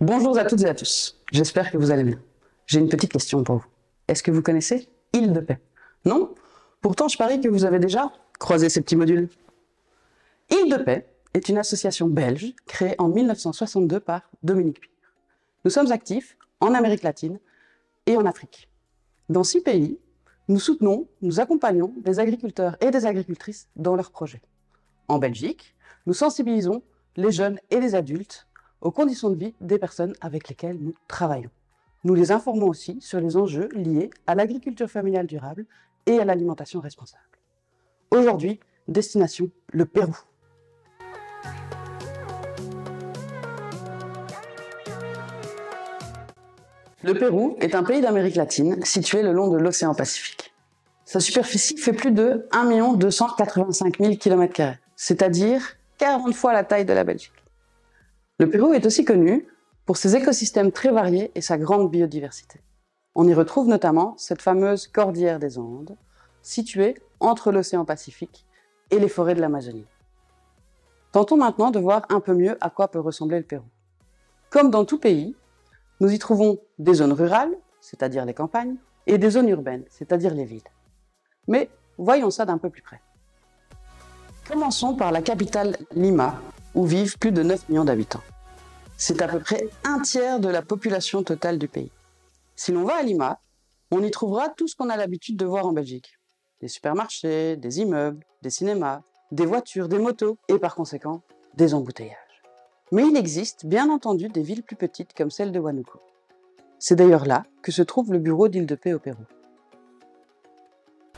Bonjour à toutes et à tous, j'espère que vous allez bien. J'ai une petite question pour vous. Est-ce que vous connaissez Île de Paix? Non? Pourtant, je parie que vous avez déjà croisé ces petits modules. Île de Paix est une association belge créée en 1962 par Dominique Pire. Nous sommes actifs en Amérique latine et en Afrique. Dans 6 pays, nous soutenons, nous accompagnons des agriculteurs et des agricultrices dans leurs projets. En Belgique, nous sensibilisons les jeunes et les adultes aux conditions de vie des personnes avec lesquelles nous travaillons. Nous les informons aussi sur les enjeux liés à l'agriculture familiale durable et à l'alimentation responsable. Aujourd'hui, destination le Pérou. Le Pérou est un pays d'Amérique latine situé le long de l'océan Pacifique. Sa superficie fait plus de 1 285 000 km², c'est-à-dire 40 fois la taille de la Belgique. Le Pérou est aussi connu pour ses écosystèmes très variés et sa grande biodiversité. On y retrouve notamment cette fameuse cordillère des Andes, située entre l'océan Pacifique et les forêts de l'Amazonie. Tentons maintenant de voir un peu mieux à quoi peut ressembler le Pérou. Comme dans tout pays, nous y trouvons des zones rurales, c'est-à-dire les campagnes, et des zones urbaines, c'est-à-dire les villes. Mais voyons ça d'un peu plus près. Commençons par la capitale Lima, où vivent plus de 9 millions d'habitants. C'est à peu près un tiers de la population totale du pays. Si l'on va à Lima, on y trouvera tout ce qu'on a l'habitude de voir en Belgique. Des supermarchés, des immeubles, des cinémas, des voitures, des motos et par conséquent, des embouteillages. Mais il existe bien entendu des villes plus petites comme celle de Huánuco. C'est d'ailleurs là que se trouve le bureau d'Île de Paix au Pérou.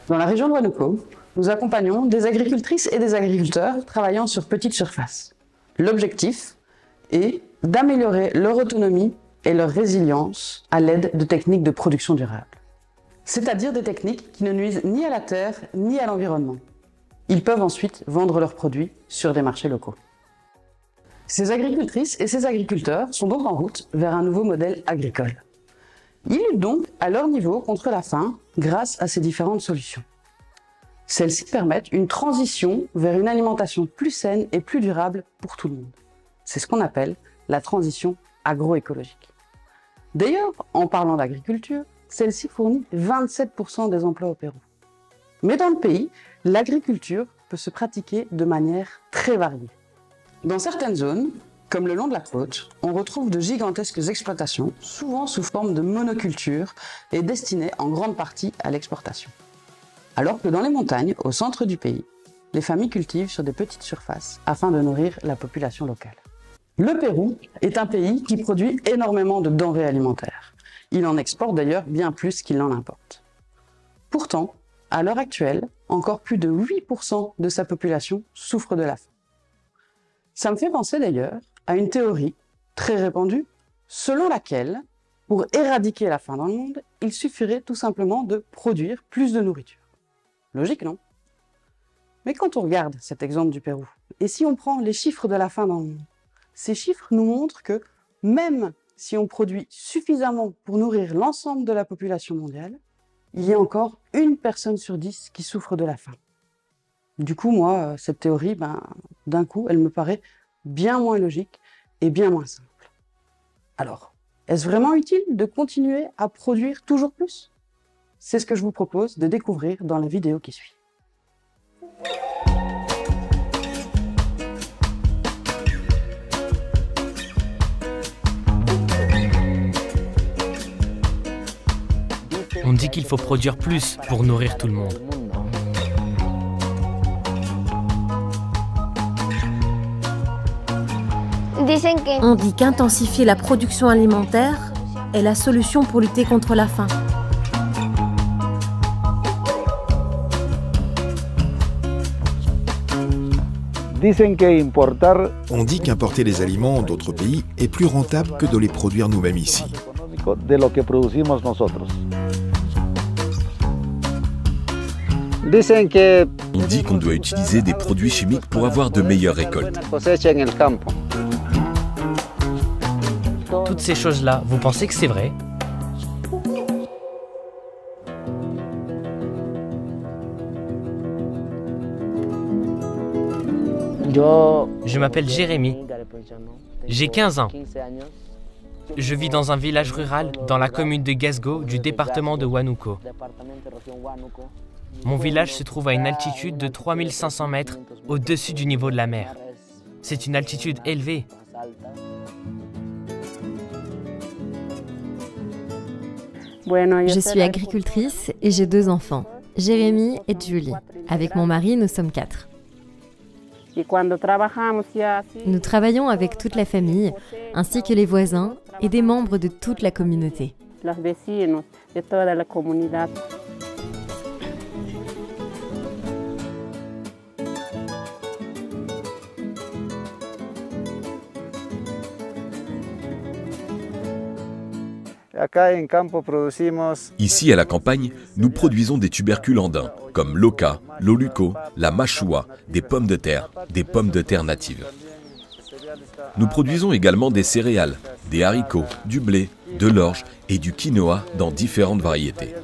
Dans la région de Huánuco, nous accompagnons des agricultrices et des agriculteurs travaillant sur petite surface. L'objectif est d'améliorer leur autonomie et leur résilience à l'aide de techniques de production durable. C'est-à-dire des techniques qui ne nuisent ni à la terre ni à l'environnement. Ils peuvent ensuite vendre leurs produits sur des marchés locaux. Ces agricultrices et ces agriculteurs sont donc en route vers un nouveau modèle agricole. Ils luttent donc à leur niveau contre la faim grâce à ces différentes solutions. Celles-ci permettent une transition vers une alimentation plus saine et plus durable pour tout le monde. C'est ce qu'on appelle la transition agroécologique. D'ailleurs, en parlant d'agriculture, celle-ci fournit 27% des emplois au Pérou. Mais dans le pays, l'agriculture peut se pratiquer de manière très variée. Dans certaines zones, comme le long de la côte, on retrouve de gigantesques exploitations, souvent sous forme de monoculture et destinées en grande partie à l'exportation. Alors que dans les montagnes, au centre du pays, les familles cultivent sur des petites surfaces afin de nourrir la population locale. Le Pérou est un pays qui produit énormément de denrées alimentaires. Il en exporte d'ailleurs bien plus qu'il n'en importe. Pourtant, à l'heure actuelle, encore plus de 8% de sa population souffre de la faim. Ça me fait penser d'ailleurs à une théorie très répandue, selon laquelle, pour éradiquer la faim dans le monde, il suffirait tout simplement de produire plus de nourriture. Logique, non? Mais quand on regarde cet exemple du Pérou, et si on prend les chiffres de la faim dans le monde, ces chiffres nous montrent que même si on produit suffisamment pour nourrir l'ensemble de la population mondiale, il y a encore 1 personne sur 10 qui souffre de la faim. Du coup, moi, cette théorie, d'un coup, elle me paraît bien moins logique et bien moins simple. Alors, est-ce vraiment utile de continuer à produire toujours plus? C'est ce que je vous propose de découvrir dans la vidéo qui suit. On dit qu'il faut produire plus pour nourrir tout le monde. On dit qu'intensifier la production alimentaire est la solution pour lutter contre la faim. On dit qu'importer les aliments d'autres pays est plus rentable que de les produire nous-mêmes ici. On dit qu'on doit utiliser des produits chimiques pour avoir de meilleures récoltes. Toutes ces choses-là, vous pensez que c'est vrai? Je m'appelle Jérémy. J'ai 15 ans. Je vis dans un village rural dans la commune de Gasgo du département de Huánuco. Mon village se trouve à une altitude de 3500 mètres au-dessus du niveau de la mer. C'est une altitude élevée. Je suis agricultrice et j'ai 2 enfants, Jérémy et Julie. Avec mon mari, nous sommes 4. Nous travaillons avec toute la famille, ainsi que les voisins et des membres de toute la communauté. Ici, à la campagne, nous produisons des tubercules andins, comme l'oca, l'oluco, la machua, des pommes de terre natives. Nous produisons également des céréales, des haricots, du blé, de l'orge et du quinoa dans différentes variétés.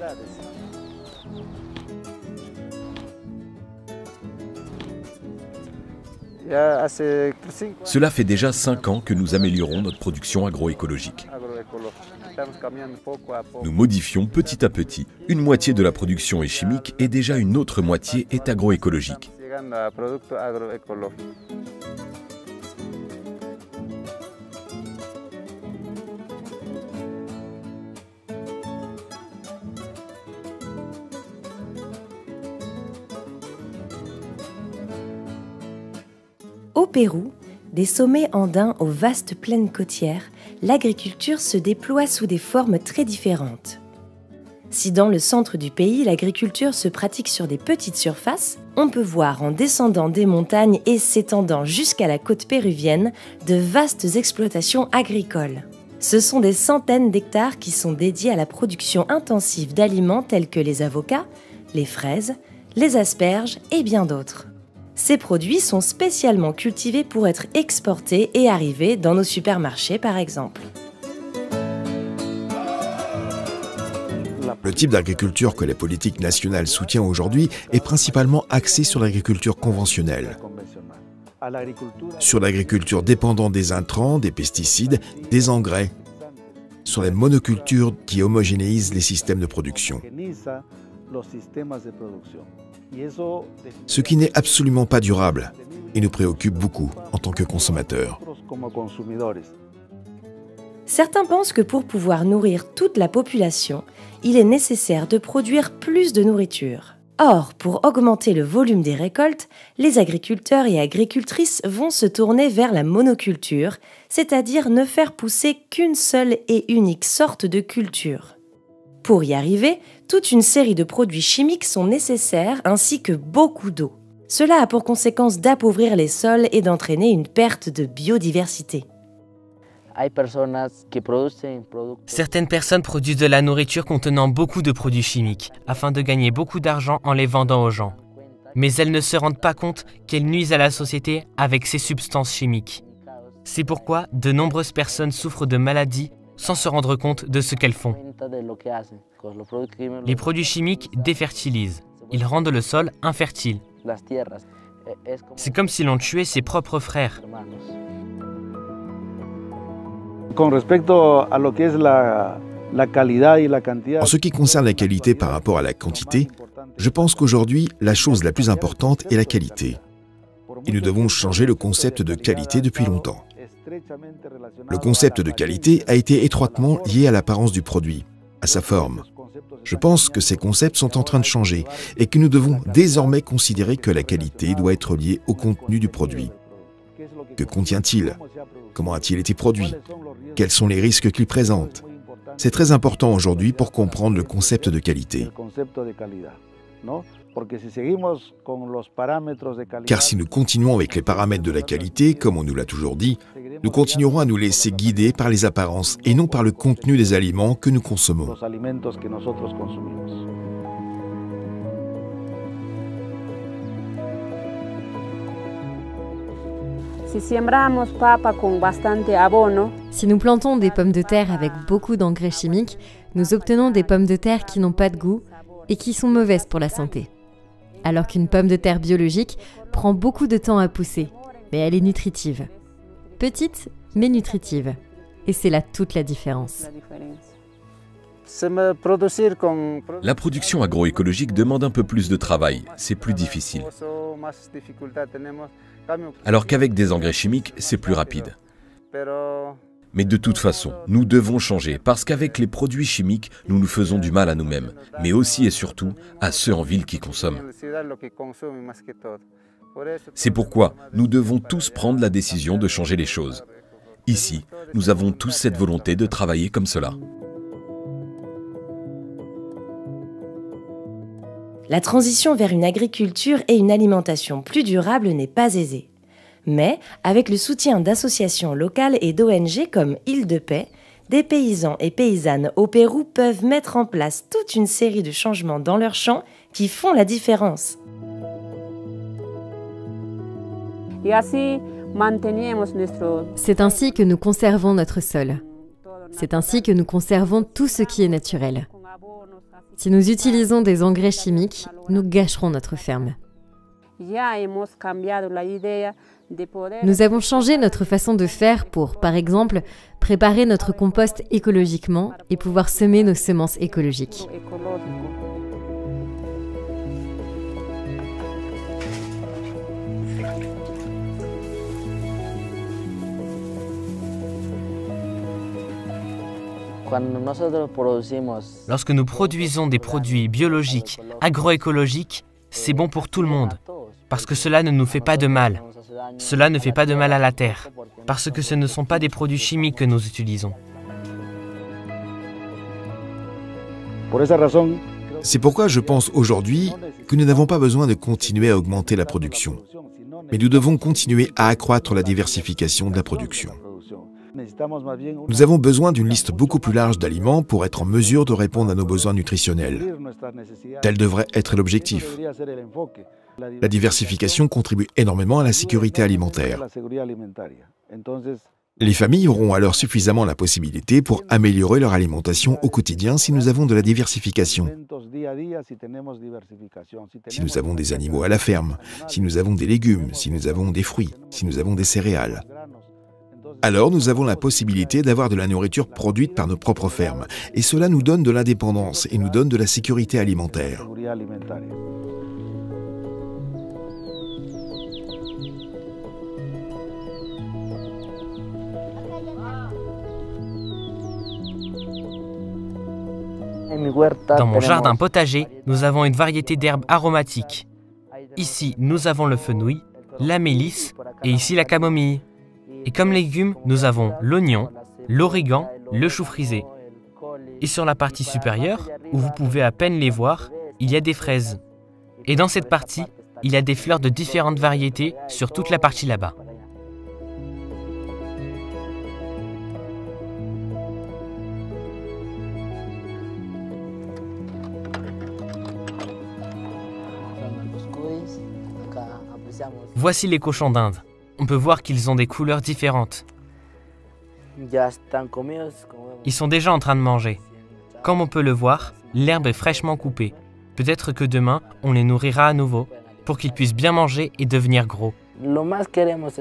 Cela fait déjà 5 ans que nous améliorons notre production agroécologique. Nous modifions petit à petit. Une moitié de la production est chimique et déjà une autre moitié est agroécologique. Au Pérou, des sommets andins aux vastes plaines côtières, l'agriculture se déploie sous des formes très différentes. Si dans le centre du pays, l'agriculture se pratique sur des petites surfaces, on peut voir en descendant des montagnes et s'étendant jusqu'à la côte péruvienne, de vastes exploitations agricoles. Ce sont des centaines d'hectares qui sont dédiés à la production intensive d'aliments tels que les avocats, les fraises, les asperges et bien d'autres. Ces produits sont spécialement cultivés pour être exportés et arriver dans nos supermarchés par exemple. Le type d'agriculture que la politique nationale soutient aujourd'hui est principalement axé sur l'agriculture conventionnelle. Sur l'agriculture dépendante des intrants, des pesticides, des engrais. Sur les monocultures qui homogénéisent les systèmes de production. Ce qui n'est absolument pas durable et nous préoccupe beaucoup en tant que consommateurs. Certains pensent que pour pouvoir nourrir toute la population, il est nécessaire de produire plus de nourriture. Or, pour augmenter le volume des récoltes, les agriculteurs et agricultrices vont se tourner vers la monoculture, c'est-à-dire ne faire pousser qu'une seule et unique sorte de culture. Pour y arriver, toute une série de produits chimiques sont nécessaires ainsi que beaucoup d'eau. Cela a pour conséquence d'appauvrir les sols et d'entraîner une perte de biodiversité. Certaines personnes produisent de la nourriture contenant beaucoup de produits chimiques afin de gagner beaucoup d'argent en les vendant aux gens. Mais elles ne se rendent pas compte qu'elles nuisent à la société avec ces substances chimiques. C'est pourquoi de nombreuses personnes souffrent de maladies sans se rendre compte de ce qu'elles font. Les produits chimiques défertilisent. Ils rendent le sol infertile. C'est comme si l'on tuait ses propres frères. En ce qui concerne la qualité par rapport à la quantité, je pense qu'aujourd'hui, la chose la plus importante est la qualité. Et nous devons changer le concept de qualité depuis longtemps. Le concept de qualité a été étroitement lié à l'apparence du produit, à sa forme. Je pense que ces concepts sont en train de changer et que nous devons désormais considérer que la qualité doit être liée au contenu du produit. Que contient-il? Comment a-t-il été produit? Quels sont les risques qu'il présente? C'est très important aujourd'hui pour comprendre le concept de qualité. Car si nous continuons avec les paramètres de la qualité, comme on nous l'a toujours dit, nous continuerons à nous laisser guider par les apparences et non par le contenu des aliments que nous consommons. Si nous plantons des pommes de terre avec beaucoup d'engrais chimiques, nous obtenons des pommes de terre qui n'ont pas de goût et qui sont mauvaises pour la santé. Alors qu'une pomme de terre biologique prend beaucoup de temps à pousser, mais elle est nutritive. Petite, mais nutritive. Et c'est là toute la différence. La production agroécologique demande un peu plus de travail, c'est plus difficile. Alors qu'avec des engrais chimiques, c'est plus rapide. Mais de toute façon, nous devons changer, parce qu'avec les produits chimiques, nous nous faisons du mal à nous-mêmes, mais aussi et surtout à ceux en ville qui consomment. C'est pourquoi nous devons tous prendre la décision de changer les choses. Ici, nous avons tous cette volonté de travailler comme cela. La transition vers une agriculture et une alimentation plus durable n'est pas aisée. Mais, avec le soutien d'associations locales et d'ONG comme Île de Paix, des paysans et paysannes au Pérou peuvent mettre en place toute une série de changements dans leurs champs qui font la différence. C'est ainsi que nous conservons notre sol. C'est ainsi que nous conservons tout ce qui est naturel. Si nous utilisons des engrais chimiques, nous gâcherons notre ferme. Nous avons changé notre façon de faire pour, par exemple, préparer notre compost écologiquement et pouvoir semer nos semences écologiques. Lorsque nous produisons des produits biologiques, agroécologiques, c'est bon pour tout le monde, parce que cela ne nous fait pas de mal. Cela ne fait pas de mal à la terre, parce que ce ne sont pas des produits chimiques que nous utilisons. C'est pourquoi je pense aujourd'hui que nous n'avons pas besoin de continuer à augmenter la production, mais nous devons continuer à accroître la diversification de la production. Nous avons besoin d'une liste beaucoup plus large d'aliments pour être en mesure de répondre à nos besoins nutritionnels. Tel devrait être l'objectif. La diversification contribue énormément à la sécurité alimentaire. Les familles auront alors suffisamment la possibilité pour améliorer leur alimentation au quotidien si nous avons de la diversification. Si nous avons des animaux à la ferme, si nous avons des légumes, si nous avons des fruits, si nous avons des céréales. Alors nous avons la possibilité d'avoir de la nourriture produite par nos propres fermes. Et cela nous donne de l'indépendance et nous donne de la sécurité alimentaire. Dans mon jardin potager, nous avons une variété d'herbes aromatiques. Ici, nous avons le fenouil, la mélisse et ici la camomille. Et comme légumes, nous avons l'oignon, l'origan, le chou frisé. Et sur la partie supérieure, où vous pouvez à peine les voir, il y a des fraises. Et dans cette partie, il y a des fleurs de différentes variétés sur toute la partie là-bas. Voici les cochons d'Inde. On peut voir qu'ils ont des couleurs différentes. Ils sont déjà en train de manger. Comme on peut le voir, l'herbe est fraîchement coupée. Peut-être que demain, on les nourrira à nouveau pour qu'ils puissent bien manger et devenir gros.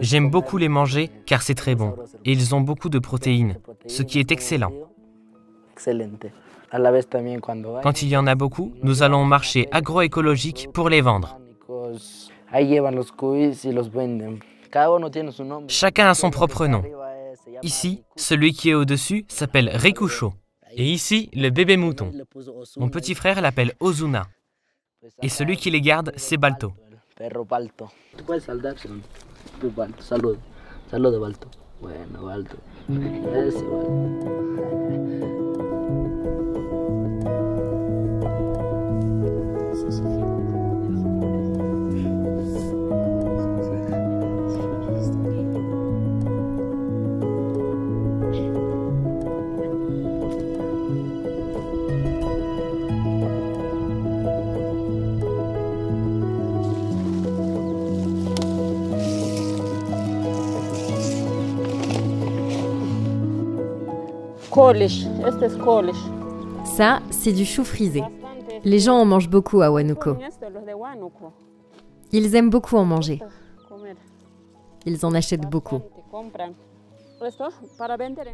J'aime beaucoup les manger car c'est très bon et ils ont beaucoup de protéines, ce qui est excellent. Quand il y en a beaucoup, nous allons au marché agroécologique pour les vendre. Chacun a son propre nom. Ici, celui qui est au-dessus s'appelle Rikucho. Et ici, le bébé mouton. Mon petit frère l'appelle Ozuna. Et celui qui les garde, c'est Balto. Ça, c'est du chou frisé. Les gens en mangent beaucoup à Huánuco. Ils aiment beaucoup en manger. Ils en achètent beaucoup.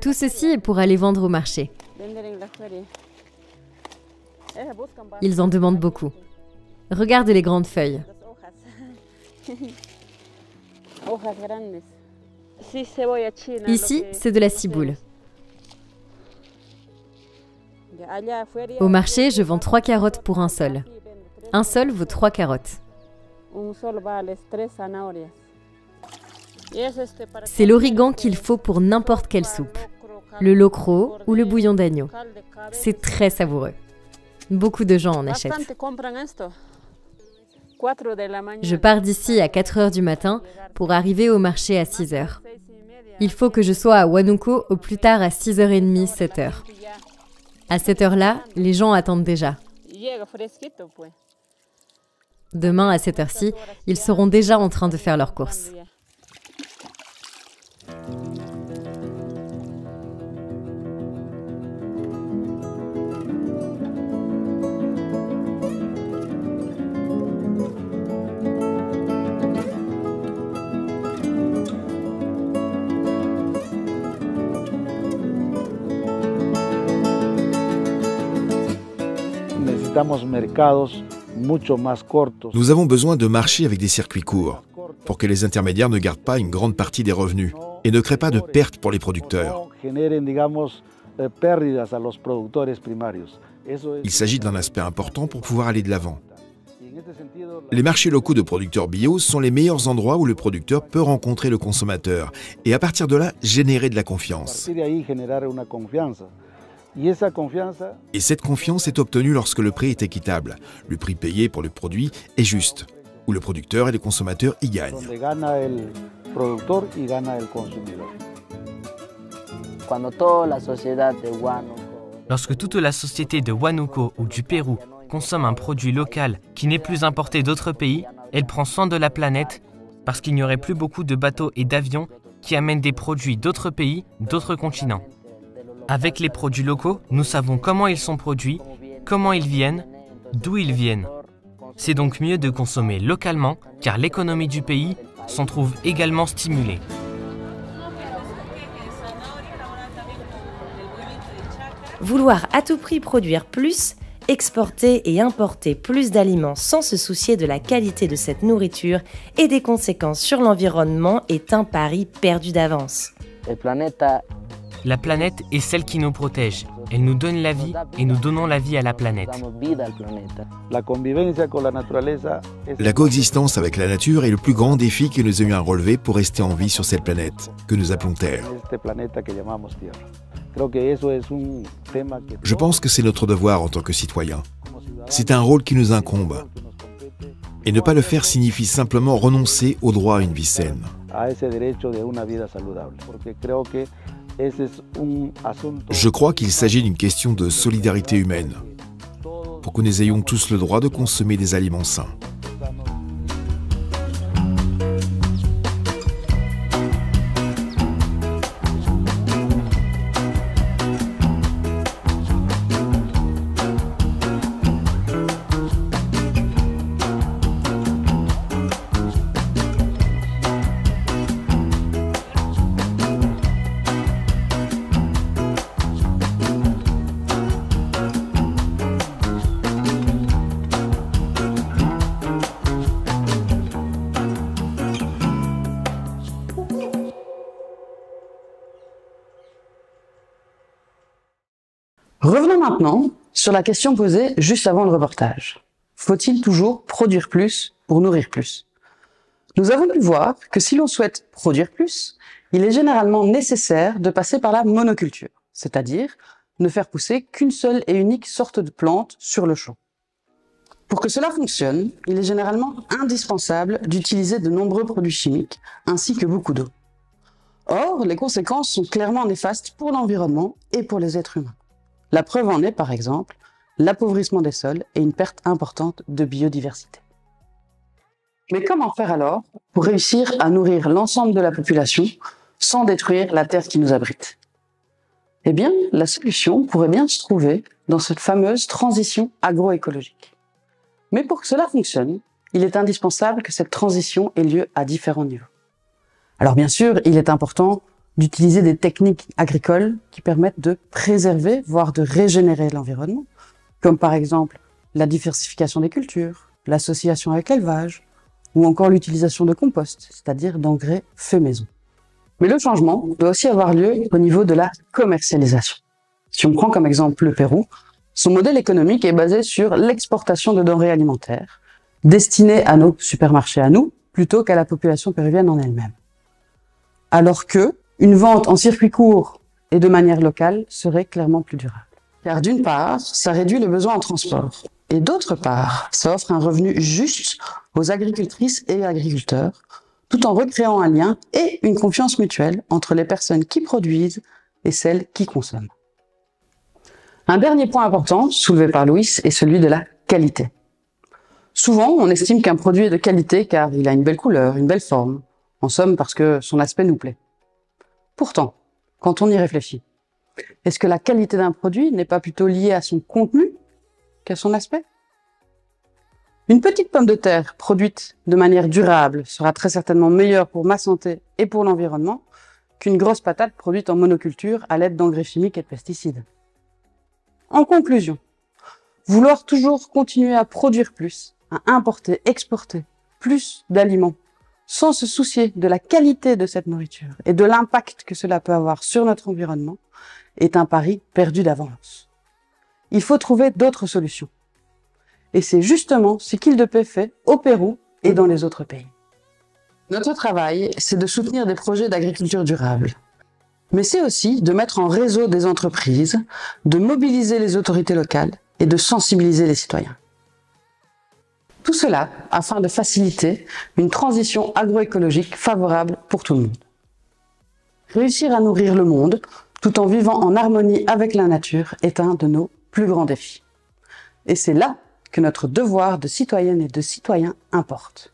Tout ceci est pour aller vendre au marché. Ils en demandent beaucoup. Regarde les grandes feuilles. Ici, c'est de la ciboule. Au marché, je vends 3 carottes pour un sol. Un sol vaut 3 carottes. C'est l'origan qu'il faut pour n'importe quelle soupe. Le locro ou le bouillon d'agneau. C'est très savoureux. Beaucoup de gens en achètent. Je pars d'ici à 4 heures du matin pour arriver au marché à 6 heures. Il faut que je sois à Huánuco au plus tard à 6h30, 7 heures. À cette heure-là, les gens attendent déjà. Demain, à cette heure-ci, ils seront déjà en train de faire leurs courses. Nous avons besoin de marchés avec des circuits courts, pour que les intermédiaires ne gardent pas une grande partie des revenus et ne créent pas de pertes pour les producteurs. Il s'agit d'un aspect important pour pouvoir aller de l'avant. Les marchés locaux de producteurs bio sont les meilleurs endroits où le producteur peut rencontrer le consommateur et à partir de là, générer de la confiance. Et cette confiance est obtenue lorsque le prix est équitable, le prix payé pour le produit est juste, où le producteur et le consommateur y gagnent. Lorsque toute la société de Huánuco ou du Pérou consomme un produit local qui n'est plus importé d'autres pays, elle prend soin de la planète parce qu'il n'y aurait plus beaucoup de bateaux et d'avions qui amènent des produits d'autres pays, d'autres continents. Avec les produits locaux, nous savons comment ils sont produits, comment ils viennent, d'où ils viennent. C'est donc mieux de consommer localement car l'économie du pays s'en trouve également stimulée. Vouloir à tout prix produire plus, exporter et importer plus d'aliments sans se soucier de la qualité de cette nourriture et des conséquences sur l'environnement est un pari perdu d'avance. La planète est celle qui nous protège. Elle nous donne la vie et nous donnons la vie à la planète. La coexistence avec la nature est le plus grand défi que nous ayons à relever pour rester en vie sur cette planète, que nous appelons Terre. Je pense que c'est notre devoir en tant que citoyens. C'est un rôle qui nous incombe. Et ne pas le faire signifie simplement renoncer au droit à une vie saine. Je crois qu'il s'agit d'une question de solidarité humaine, pour que nous ayons tous le droit de consommer des aliments sains. Revenons maintenant sur la question posée juste avant le reportage. Faut-il toujours produire plus pour nourrir plus? Nous avons pu voir que si l'on souhaite produire plus, il est généralement nécessaire de passer par la monoculture, c'est-à-dire ne faire pousser qu'une seule et unique sorte de plante sur le champ. Pour que cela fonctionne, il est généralement indispensable d'utiliser de nombreux produits chimiques ainsi que beaucoup d'eau. Or, les conséquences sont clairement néfastes pour l'environnement et pour les êtres humains. La preuve en est, par exemple, l'appauvrissement des sols et une perte importante de biodiversité. Mais comment faire alors pour réussir à nourrir l'ensemble de la population sans détruire la terre qui nous abrite? Eh bien, la solution pourrait bien se trouver dans cette fameuse transition agroécologique. Mais pour que cela fonctionne, il est indispensable que cette transition ait lieu à différents niveaux. Alors bien sûr, il est important d'utiliser des techniques agricoles qui permettent de préserver, voire de régénérer l'environnement, comme par exemple la diversification des cultures, l'association avec l'élevage, ou encore l'utilisation de compost, c'est-à-dire d'engrais faits maison. Mais le changement doit aussi avoir lieu au niveau de la commercialisation. Si on prend comme exemple le Pérou, son modèle économique est basé sur l'exportation de denrées alimentaires, destinées à nos supermarchés à nous, plutôt qu'à la population péruvienne en elle-même. Alors que une vente en circuit court et de manière locale serait clairement plus durable. Car d'une part, ça réduit le besoin en transport. Et d'autre part, ça offre un revenu juste aux agricultrices et agriculteurs, tout en recréant un lien et une confiance mutuelle entre les personnes qui produisent et celles qui consomment. Un dernier point important, soulevé par Luis, est celui de la qualité. Souvent, on estime qu'un produit est de qualité car il a une belle couleur, une belle forme, en somme parce que son aspect nous plaît. Pourtant, quand on y réfléchit, est-ce que la qualité d'un produit n'est pas plutôt liée à son contenu qu'à son aspect? Une petite pomme de terre produite de manière durable sera très certainement meilleure pour ma santé et pour l'environnement qu'une grosse patate produite en monoculture à l'aide d'engrais chimiques et de pesticides. En conclusion, vouloir toujours continuer à produire plus, à importer, exporter plus d'aliments, sans se soucier de la qualité de cette nourriture et de l'impact que cela peut avoir sur notre environnement, est un pari perdu d'avance. Il faut trouver d'autres solutions. Et c'est justement ce qu'Île-de-Paix fait au Pérou et dans les autres pays. Notre travail, c'est de soutenir des projets d'agriculture durable. Mais c'est aussi de mettre en réseau des entreprises, de mobiliser les autorités locales et de sensibiliser les citoyens. Tout cela afin de faciliter une transition agroécologique favorable pour tout le monde. Réussir à nourrir le monde tout en vivant en harmonie avec la nature est un de nos plus grands défis. Et c'est là que notre devoir de citoyennes et de citoyens importe.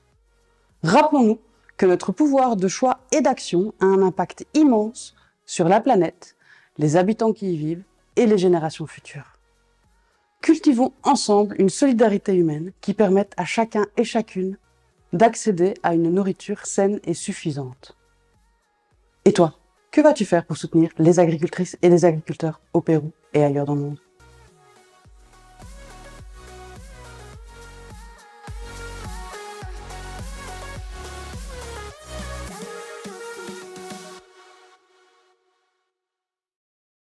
Rappelons-nous que notre pouvoir de choix et d'action a un impact immense sur la planète, les habitants qui y vivent et les générations futures. Cultivons ensemble une solidarité humaine qui permette à chacun et chacune d'accéder à une nourriture saine et suffisante. Et toi, que vas-tu faire pour soutenir les agricultrices et les agriculteurs au Pérou et ailleurs dans le monde ?